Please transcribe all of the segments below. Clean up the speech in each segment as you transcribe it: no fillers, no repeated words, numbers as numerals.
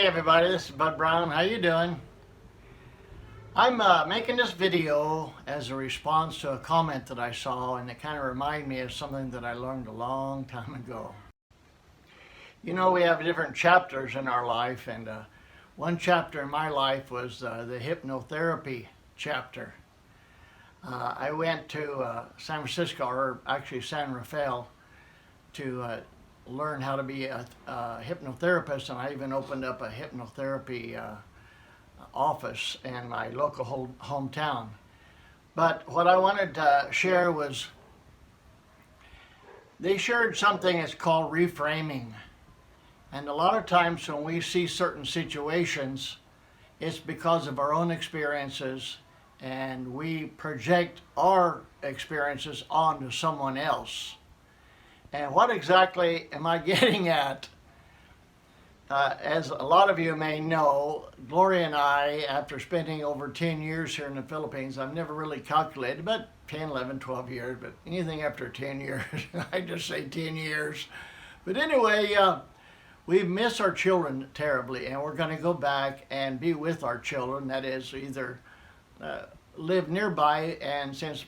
Hey everybody, this is Bud Brown. How you doing? I'm making this video as a response to a comment that I saw, and it kind of reminded me of something that I learned a long time ago. You know, we have different chapters in our life, and one chapter in my life was the hypnotherapy chapter. I went to San Francisco, or actually San Rafael, to learn how to be a hypnotherapist, and I even opened up a hypnotherapy office in my local hometown. But what I wanted to share was they shared something that's called reframing. And a lot of times when we see certain situations, it's because of our own experiences, and we project our experiences onto someone else. And what exactly am I getting at? As a lot of you may know, Gloria and I, after spending over 10 years here in the Philippines, I've never really calculated, but 10, 11, 12 years, but anything after 10 years, I just say 10 years. But anyway, we miss our children terribly, and we're going to go back and be with our children. That is, either live nearby, and since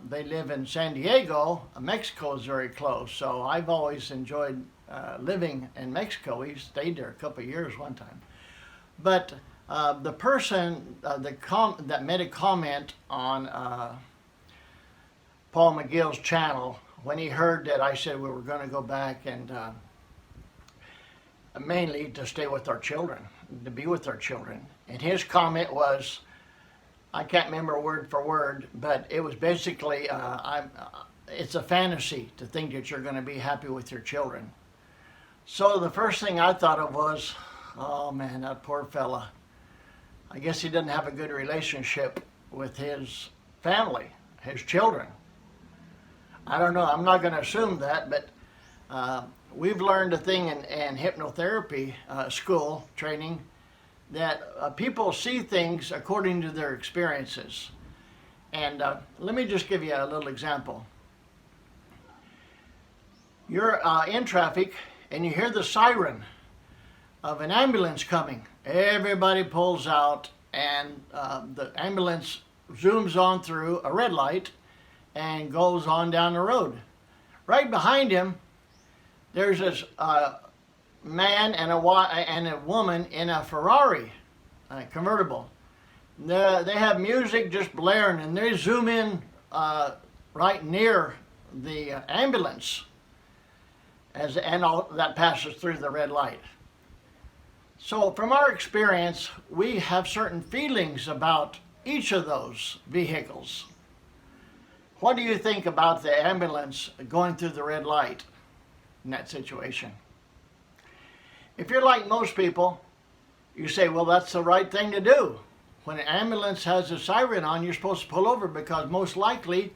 they live in San Diego, Mexico is very close. So I've always enjoyed living in Mexico. We stayed there a couple of years one time. But the person that made a comment on Paul McGill's channel, when he heard that I said we were going to go back and mainly to stay with our children, to be with our children, and his comment was, I can't remember word for word, but it was basically, it's a fantasy to think that you're going to be happy with your children. So the first thing I thought of was, oh man, that poor fella. I guess he doesn't have a good relationship with his family, his children. I don't know, I'm not going to assume that, but we've learned a thing in hypnotherapy school training, that people see things according to their experiences. And let me just give you a little example. You're in traffic and you hear the siren of an ambulance coming. Everybody pulls out, and the ambulance zooms on through a red light and goes on down the road. Right behind him, there's this man and a woman in a Ferrari convertible. They have music just blaring, and they zoom in right near the ambulance and all that passes through the red light. So from our experience, we have certain feelings about each of those vehicles. What do you think about the ambulance going through the red light in that situation? If you're like most people, you say, well, that's the right thing to do. When an ambulance has a siren on, you're supposed to pull over because most likely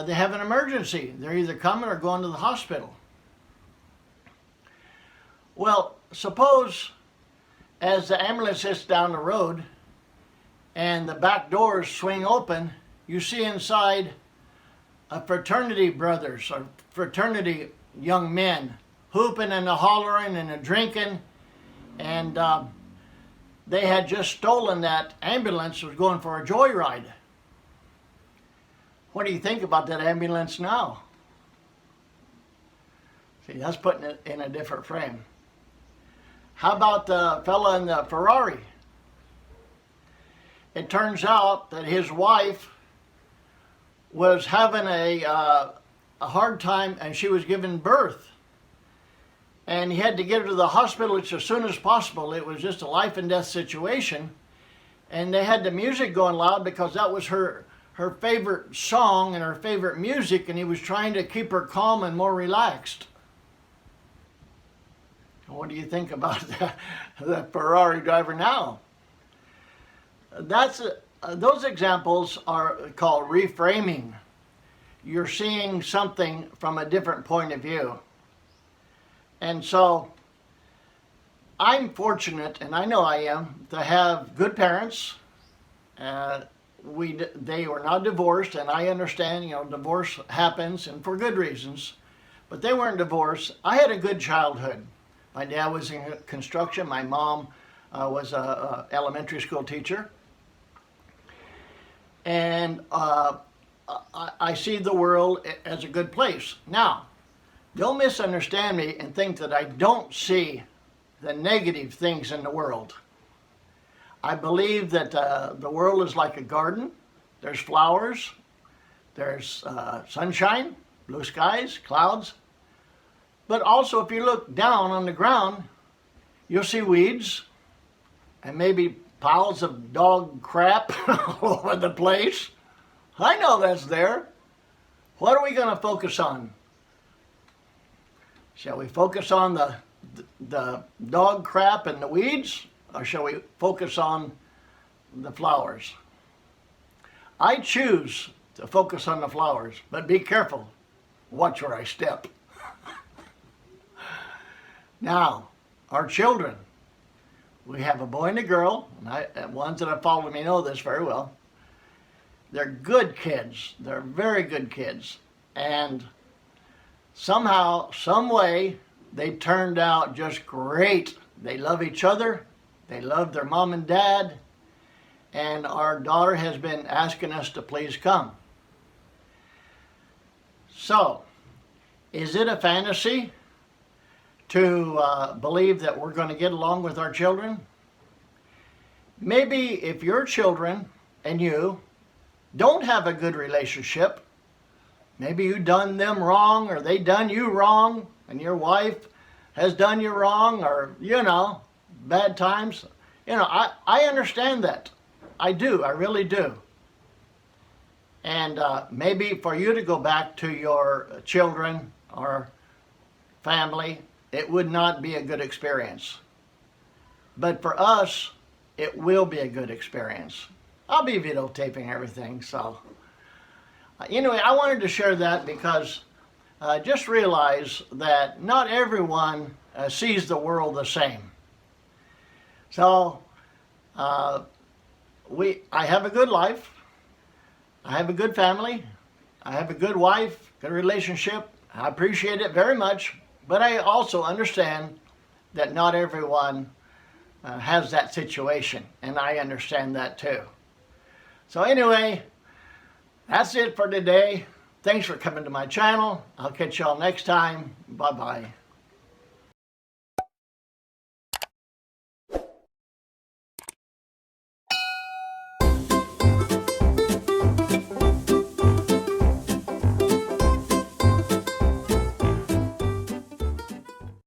they have an emergency. They're either coming or going to the hospital. Well, suppose as the ambulance hits down the road and the back doors swing open, you see inside a fraternity brothers or fraternity young men hooping and hollering and drinking, and they had just stolen that ambulance, was going for a joyride. What do you think about that ambulance now? See, that's putting it in a different frame. How about the fella in the Ferrari? It turns out that his wife was having a hard time, and she was giving birth. And he had to get her to the hospital as soon as possible. It was just a life and death situation. And they had the music going loud because that was her favorite song and her favorite music, and he was trying to keep her calm and more relaxed. What do you think about the Ferrari driver now? Those examples are called reframing. You're seeing something from a different point of view. And so I'm fortunate, and I know I am, to have good parents. They were not divorced, and I understand, divorce happens, and for good reasons. But they weren't divorced. I had a good childhood. My dad was in construction. My mom was a elementary school teacher. And I see the world as a good place. Now, don't misunderstand me and think that I don't see the negative things in the world. I believe that the world is like a garden. There's flowers, there's sunshine, blue skies, clouds. But also, if you look down on the ground, you'll see weeds and maybe piles of dog crap all over the place. I know that's there. What are we going to focus on? Shall we focus on the dog crap and the weeds, or shall we focus on the flowers? I choose to focus on the flowers, but be careful. Watch where I step. Now, our children. We have a boy and a girl. And ones that have followed me know this very well. They're good kids. They're very good kids. And somehow, some way, they turned out just great. They love each other. They love their mom and dad. And our daughter has been asking us to please come. So, is it a fantasy to believe that we're going to get along with our children? Maybe if your children and you don't have a good relationship, maybe you done them wrong, or they done you wrong, and your wife has done you wrong, or, bad times. I understand that. I do. I really do. And maybe for you to go back to your children or family, it would not be a good experience. But for us, it will be a good experience. I'll be videotaping everything, so. Anyway, I wanted to share that because just realize that not everyone sees the world the same. So, I have a good life. I have a good family. I have a good wife, good relationship. I appreciate it very much. But I also understand that not everyone has that situation. And I understand that too. So anyway, that's it for today. Thanks for coming to my channel. I'll catch y'all next time. Bye-bye.